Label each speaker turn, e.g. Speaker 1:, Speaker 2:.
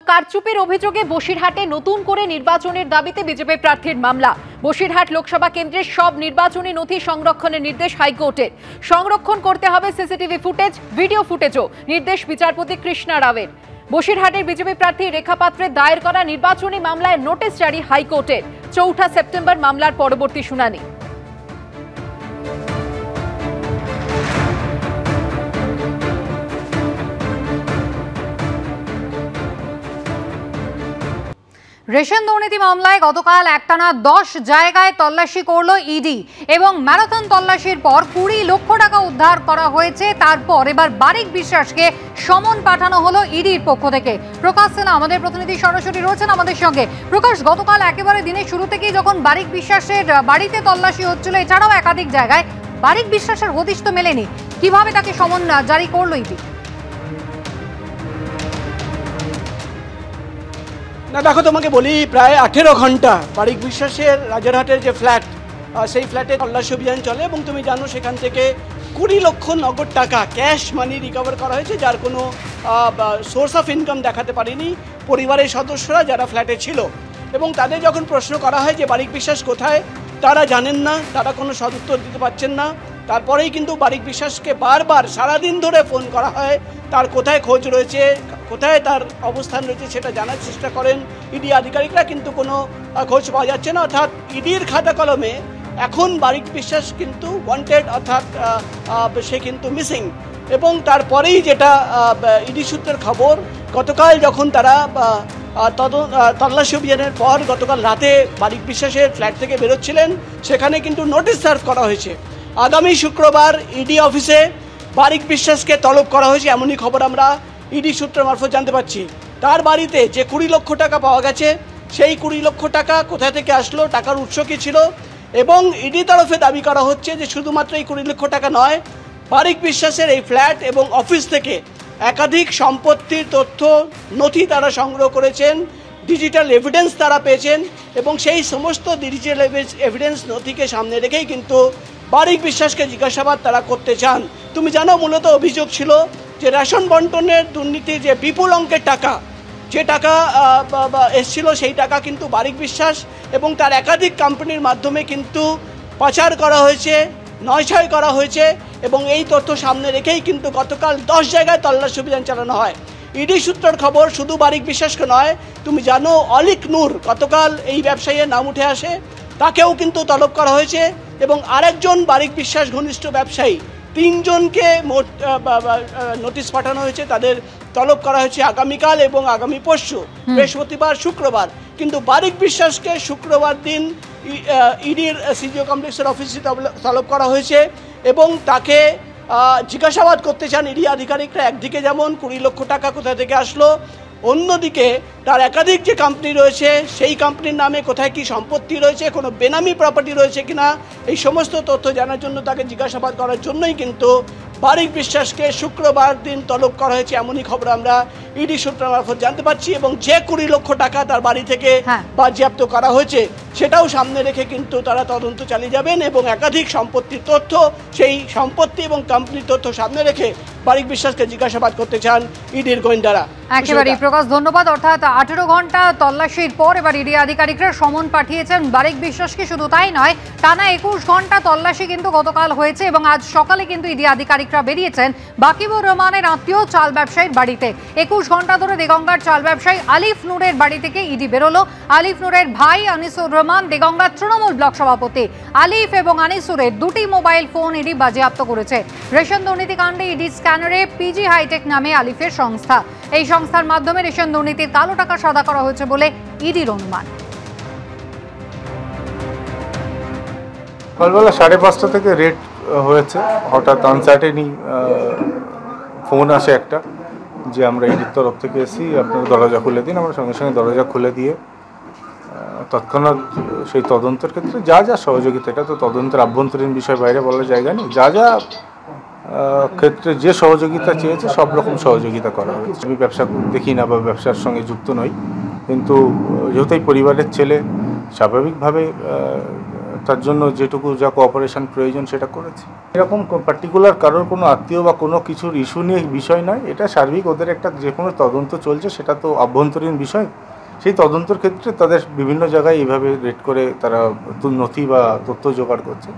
Speaker 1: কারচুপির অভিযোগে বসিরহাটে নতুন করে নির্বাচনের দাবিতে বিজেপি প্রার্থীর মামলা। বসিরহাট লোকসভা কেন্দ্রের সব নির্বাচনী নথি সংরক্ষণের নির্দেশ হাইকোর্টের। সংরক্ষণ করতে হবে সিসিটিভি ফুটেজ, ভিডিও ফুটেজও, নির্দেশ বিচারপতি কৃষ্ণা রাওয়ের। বসিরহাটের বিজেপি প্রার্থী রেখা পাত্রের দায়ের করা নির্বাচনী মামলায় নোটিশ জারি হাইকোর্টের। ৪ সেপ্টেম্বর মামলার পরবর্তী শুনানি। রেশন দুর্নীতি মামলায় গতকাল একটানা 10 জায়গায় তল্লাশি করল ইডি এবং ম্যারাথন তল্লাশির পর 20 লক্ষ টাকা উদ্ধার করা হয়েছে। তারপর এবার বারিক বিশ্বাসকে সমন পাঠানো হলো ইডির পক্ষ থেকে। প্রকাশ সিনহা আমাদের প্রতিনিধি সরাসরি রয়েছেন আমাদের সঙ্গে। প্রকাশ, গতকাল একেবারে দিনের শুরু থেকেই যখন বারিক বিশ্বাসের বাড়িতে তল্লাশি হচ্ছিল, এছাড়াও একাধিক জায়গায়, বারিক বিশ্বাসের হদিশ তো মেলেনি, কিভাবে তাকে সমন জারি করলো ইডি?
Speaker 2: না দেখো, তোমাকে বলি, প্রায় 18 ঘন্টা বারিক বিশ্বাসের রাজারহাটের যে ফ্ল্যাট, সেই ফ্ল্যাটে তল্লাশি অভিযান চলে এবং তুমি জানো সেখান থেকে 20 লক্ষ নগদ টাকা ক্যাশ মানি রিকভার করা হয়েছে, যার কোনো সোর্স অফ ইনকাম দেখাতে পারেনি পরিবারের সদস্যরা যারা ফ্ল্যাটে ছিল। এবং তাদের যখন প্রশ্ন করা হয় যে বারিক বিশ্বাস কোথায়, তারা জানেন না, তারা কোনো সদুত্তর দিতে পারছেন না। তারপরেই কিন্তু বারিক বিশ্বাসকে বারবার সারাদিন ধরে ফোন করা হয়, তার কোথায় খোঁজ রয়েছে, কোথায় তার অবস্থান রয়েছে সেটা জানার চেষ্টা করেন ইডি আধিকারিকরা, কিন্তু কোনো খোঁজ পাওয়া যাচ্ছে না। অর্থাৎ ইডির খাতা কলমে এখন বারিক বিশ্বাস কিন্তু ওয়ান্টেড, অর্থাৎ সে কিন্তু মিসিং। এবং তারপরেই যেটা ইডি সূত্রের খবর, গতকাল যখন তারা তল্লাশি অভিযানের পর গতকাল রাতে বারিক বিশ্বাসের ফ্ল্যাট থেকে বেরোচ্ছিলেন, সেখানে কিন্তু নোটিশ সার্ভ করা হয়েছে। আগামী শুক্রবার ইডি অফিসে বারিক বিশ্বাসকে তলব করা হয়েছে, এমনই খবর আমরা ইডি সূত্রের মারফত জানতে পারছি। তার বাড়িতে যে 20 লক্ষ টাকা পাওয়া গেছে, সেই 20 লক্ষ টাকা কোথা থেকে আসলো, টাকার উৎস কী ছিল, এবং ইডি তরফে দাবি করা হচ্ছে যে শুধুমাত্র এই 20 লক্ষ টাকা নয়, বারিক বিশ্বাসের এই ফ্ল্যাট এবং অফিস থেকে একাধিক সম্পত্তির তথ্য নথি তারা সংগ্রহ করেছেন, ডিজিটাল এভিডেন্স তারা পেয়েছেন, এবং সেই সমস্ত ডিজিটাল এভিডেন্স নথিকে সামনে রেখেই কিন্তু বারিক বিশ্বাসকে জিজ্ঞাসাবাদ তারা করতে চান। তুমি জানো, মূলত অভিযোগ ছিল যে রেশন বন্টনের দুর্নীতি, যে বিপুল অঙ্কের টাকা, যে টাকা এসছিল, সেই টাকা কিন্তু বারিক বিশ্বাস এবং তার একাধিক কোম্পানির মাধ্যমে কিন্তু পাচার করা হয়েছে, নয়ছয় করা হয়েছে। এবং এই তথ্য সামনে রেখেই কিন্তু গতকাল 10 জায়গায় তল্লাশি অভিযান চালানো হয়। ইডি সূত্রের খবর, শুধু বারিক বিশ্বাসকে নয়, তুমি জানো অলিক নূর, গতকাল এই ব্যবসায়ীর নাম উঠে আসে, তাকেও কিন্তু তলব করা হয়েছে। এবং আরেকজন বারিক বিশ্বাস ঘনিষ্ঠ ব্যবসায়ী, 3 জনকে মোট নোটিশ পাঠানো হয়েছে, তাদের তলব করা হয়েছে আগামীকাল এবং আগামী পরশু, বৃহস্পতিবার, শুক্রবার। কিন্তু বারিক বিশ্বাসকে শুক্রবার দিন ইডির সিজিও কমপ্লেক্সের অফিসে তলব করা হয়েছে এবং তাকে জিজ্ঞাসাবাদ করতে চান ইডি আধিকারিকরা। একদিকে যেমন 20 লক্ষ টাকা কোথা থেকে আসলো, অন্যদিকে তার একাধিক যে কোম্পানি রয়েছে, সেই কোম্পানির নামে কোথায় কি সম্পত্তি রয়েছে, কোনো বেনামি প্রপার্টি রয়েছে কিনা, এই সমস্ত তথ্য জানার জন্য তাকে জিজ্ঞাসাবাদ করার জন্যই কিন্তু বারিক বিশ্বাসকে শুক্রবার দিন তলব করা হয়েছে, এমনই খবর আমরা ইডি সূত্রের মারফত জানতে পারছি। এবং যে 20 লক্ষ টাকা তার বাড়ি থেকে বাজেয়াপ্ত করা হয়েছে, সেটাও সামনে রেখে কিন্তু তারা তদন্ত চালিয়ে যাবেন এবং একাধিক সম্পত্তির তথ্য, সেই সম্পত্তি এবং কোম্পানির তথ্য সামনে রেখে বারিক বিশ্বাসকে জিজ্ঞাসাবাদ করতে চান ইডির গোয়েন্দারা।
Speaker 1: একেবারেই প্রকাশ, ধন্যবাদ। অর্থাৎ 18 ঘন্টা তল্লাশির পর এবার ইডি আধিকারিকরা সমন পাঠিয়েছেন বারিক বিশ্বাসকে। শুধু তাই নয়, টানা 21 ঘন্টা তল্লাশি কিন্তু গতকাল হয়েছে এবং আজ সকালে কিন্তু ইডি আধিকারিকরা বেরিয়েছেন বাকিবুর রহমানের আত্মীয় চাল ব্যবসায়ীর বাড়িতে। 21 ঘন্টা ধরে দেগঙ্গার চাল ব্যবসায়ী আলিফ নূরের বাড়ি থেকে ইডি বেরোলো। আলিফ নূরের ভাই আনিসুর রহমান দেগঙ্গার তৃণমূল ব্লক সভাপতি। আলিফ এবং আনিসুরের 2টি মোবাইল ফোন ইডি বাজেয়াপ্ত করেছে। রেশন দুর্নীতি কাণ্ডে ইডি স্ক্যানারে পিজি হাইটেক নামে আলিফের সংস্থা, এই সংস্থার মাধ্যমে রেশন দুর্নীতির কালো টাকা সাদা করা হয়েছে বলে ইডির অনুমান।
Speaker 3: সকালবেলা 5:30 থেকে রেড হয়েছে। হঠাৎ আনসার্টেনি ফোন আসে একটা, যে আমরা ইডির তরফ থেকে এসেছি, আপনারা দরজা খুলে দিন। আমরা সঙ্গে সঙ্গে দরজা খুলে দিয়ে তৎক্ষণাৎ সেই তদন্তের ক্ষেত্রে যা যা সহযোগিতা, এটা তো তদন্তের আভ্যন্তরীণ বিষয়, বাইরে বলার জায়গা নেই, যা যা ক্ষেত্রে যে সহযোগিতা চেয়েছে সব রকম সহযোগিতা করা হয়েছে। আমি ব্যবসা দেখি না বা ব্যবসার সঙ্গে যুক্ত নই, কিন্তু যেহেতু এই পরিবারের ছেলে, স্বাভাবিকভাবে তার জন্য যেটুকু যা কোঅপারেশন প্রয়োজন সেটা করেছি। এরকম পার্টিকুলার কারোর কোনো আত্মীয় বা কোনো কিছুর ইস্যু নিয়ে বিষয় নয়, এটা সার্বিক ওদের একটা যে কোনো তদন্ত চলছে, সেটা তো আভ্যন্তরীণ বিষয়। সেই তদন্তের ক্ষেত্রে তাদের বিভিন্ন জায়গায় এইভাবে রেড করে তারা নথি বা তথ্য জোগাড় করছে।